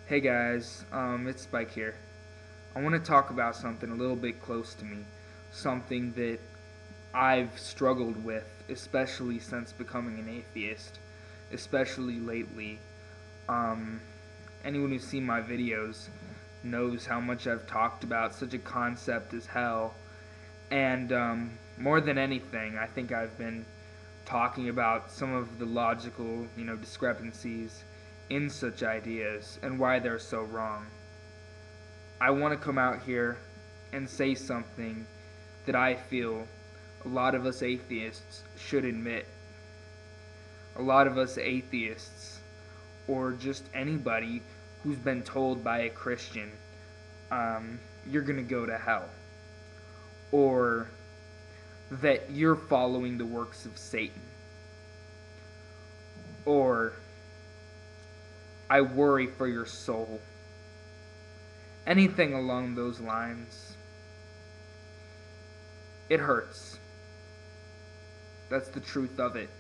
Hey guys, it's Spike here. I want to talk about something a little bit close to me, something that I've struggled with, especially since becoming an atheist, especially lately. Um, Anyone who's seen my videos knows how much I've talked about such a concept as hell, and more than anything, I think I've been talking about some of the logical, discrepancies in such ideas and why they're so wrong. I want to come out here and say something that I feel a lot of us atheists should admit. A lot of us atheists, or just anybody who's been told by a Christian, you're going to go to hell, or that you're following the works of Satan, or I worry for your soul. Anything along those lines. It hurts. That's the truth of it.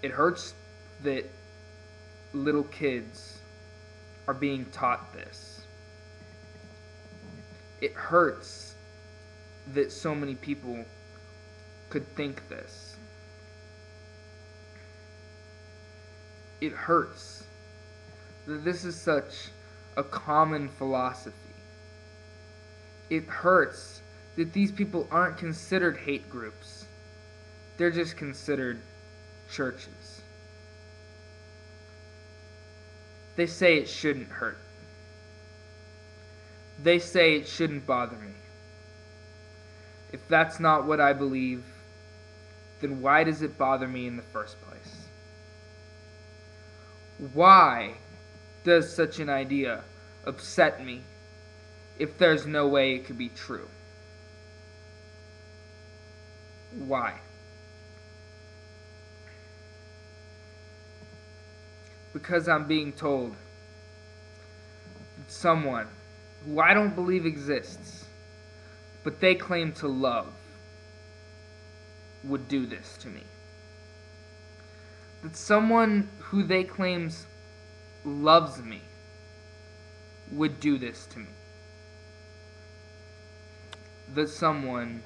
It hurts that little kids are being taught this. It hurts that so many people could think this. It hurts that this is such a common philosophy. It hurts that these people aren't considered hate groups. They're just considered churches. They say it shouldn't hurt. They say it shouldn't bother me. If that's not what I believe, then why does it bother me in the first place? Why does such an idea upset me if there's no way it could be true? Why? Because I'm being told that someone who I don't believe exists, but they claim to love, would do this to me. That someone who they claims loves me would do this to me. That someone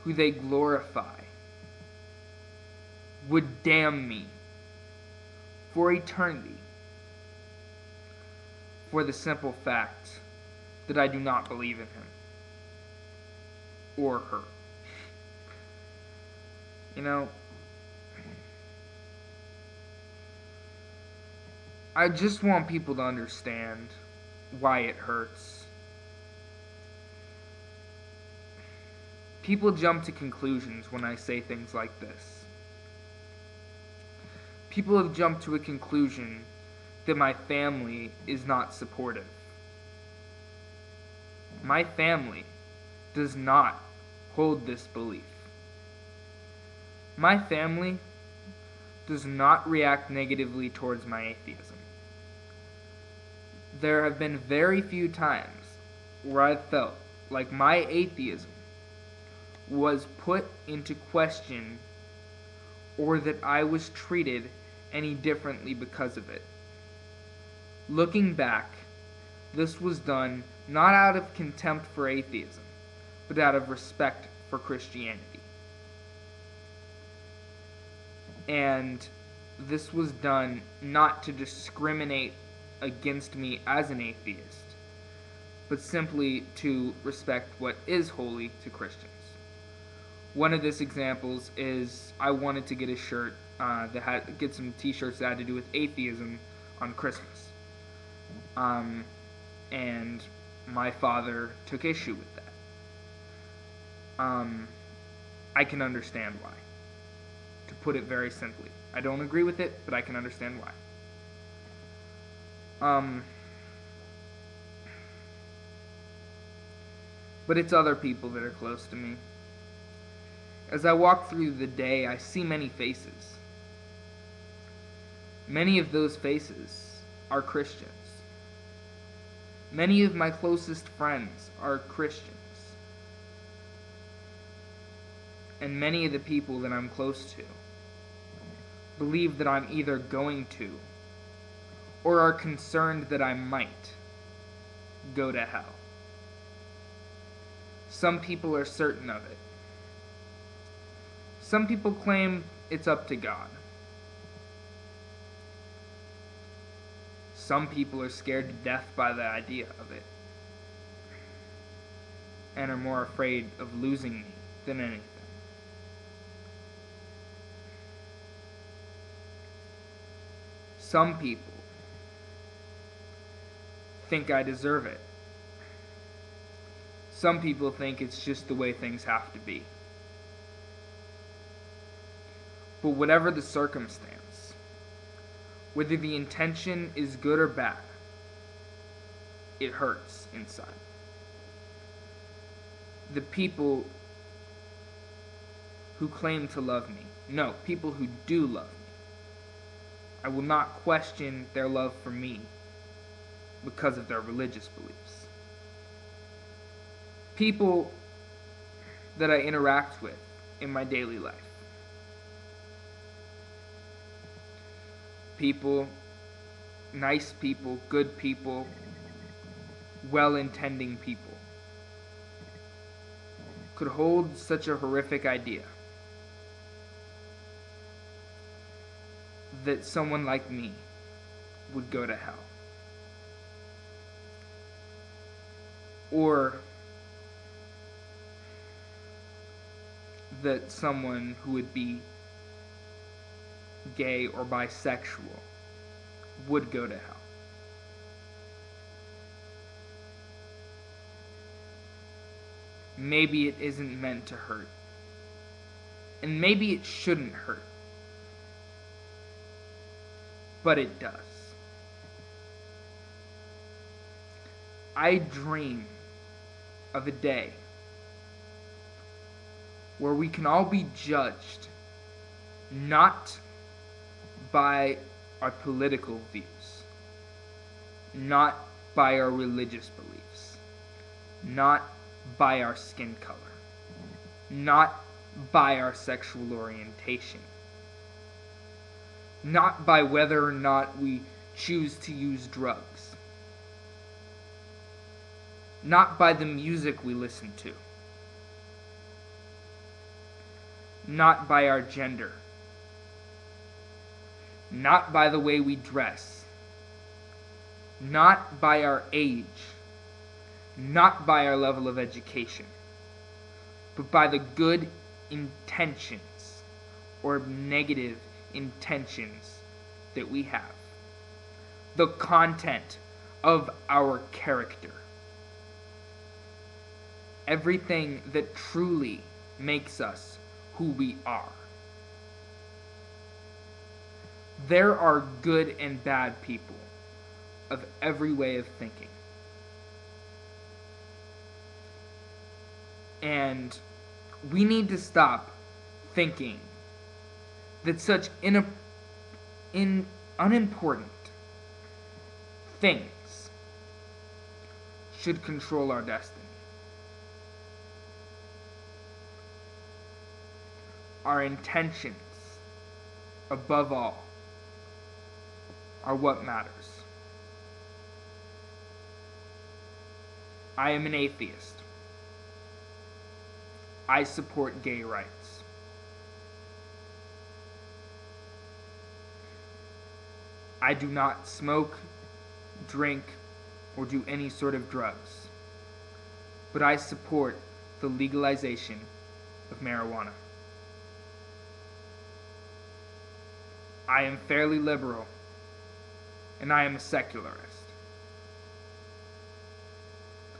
who they glorify would damn me for eternity for the simple fact that I do not believe in him or her. I just want people to understand why it hurts. People jump to conclusions when I say things like this. People have jumped to a conclusion that my family is not supportive. My family does not hold this belief. My family does not react negatively towards my atheism. There have been very few times where I've felt like my atheism was put into question or that I was treated any differently because of it. Looking back, this was done not out of contempt for atheism, but out of respect for Christianity. And this was done not to discriminate against me as an atheist, but simply to respect what is holy to Christians. One of these examples is I wanted to get a shirt get some t-shirts that had to do with atheism on Christmas. And my father took issue with that. I can understand why. To put it very simply. I don't agree with it, but I can understand why. But it's other people that are close to me. As I walk through the day, I see many faces. Many of those faces are Christians. Many of my closest friends are Christians. And many of the people that I'm close to believe that I'm either going to or are concerned that I might go to hell. Some people are certain of it. Some people claim it's up to God. Some people are scared to death by the idea of it, and are more afraid of losing me than anything. Some people think I deserve it. Some people think it's just the way things have to be. But whatever the circumstance, whether the intention is good or bad, it hurts inside. The people who claim to love me, no, people who do love me, I will not question their love for me because of their religious beliefs. People that I interact with in my daily life. People, nice people, good people, well-intending people, could hold such a horrific idea that someone like me would go to hell. Or that someone who would be gay or bisexual would go to hell. Maybe it isn't meant to hurt. And maybe it shouldn't hurt. But it does. I dream of a day where we can all be judged not by our political views, not by our religious beliefs, not by our skin color, not by our sexual orientation, not by whether or not we choose to use drugs, not by the music we listen to, not by our gender, not by the way we dress, not by our age, not by our level of education, but by the good intentions or negative intentions that we have, the content of our character, everything that truly makes us who we are. There are good and bad people of every way of thinking. And we need to stop thinking that such unimportant things should control our destiny. Our intentions, above all, are what matters. I am an atheist. I support gay rights. I do not smoke, drink, or do any sort of drugs. But I support the legalization of marijuana. I am fairly liberal, and I am a secularist.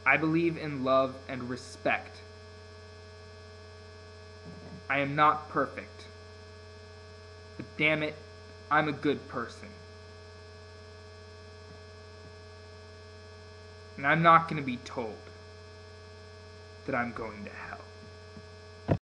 I believe in love and respect. I am not perfect, but damn it, I'm a good person. And I'm not going to be told that I'm going to hell.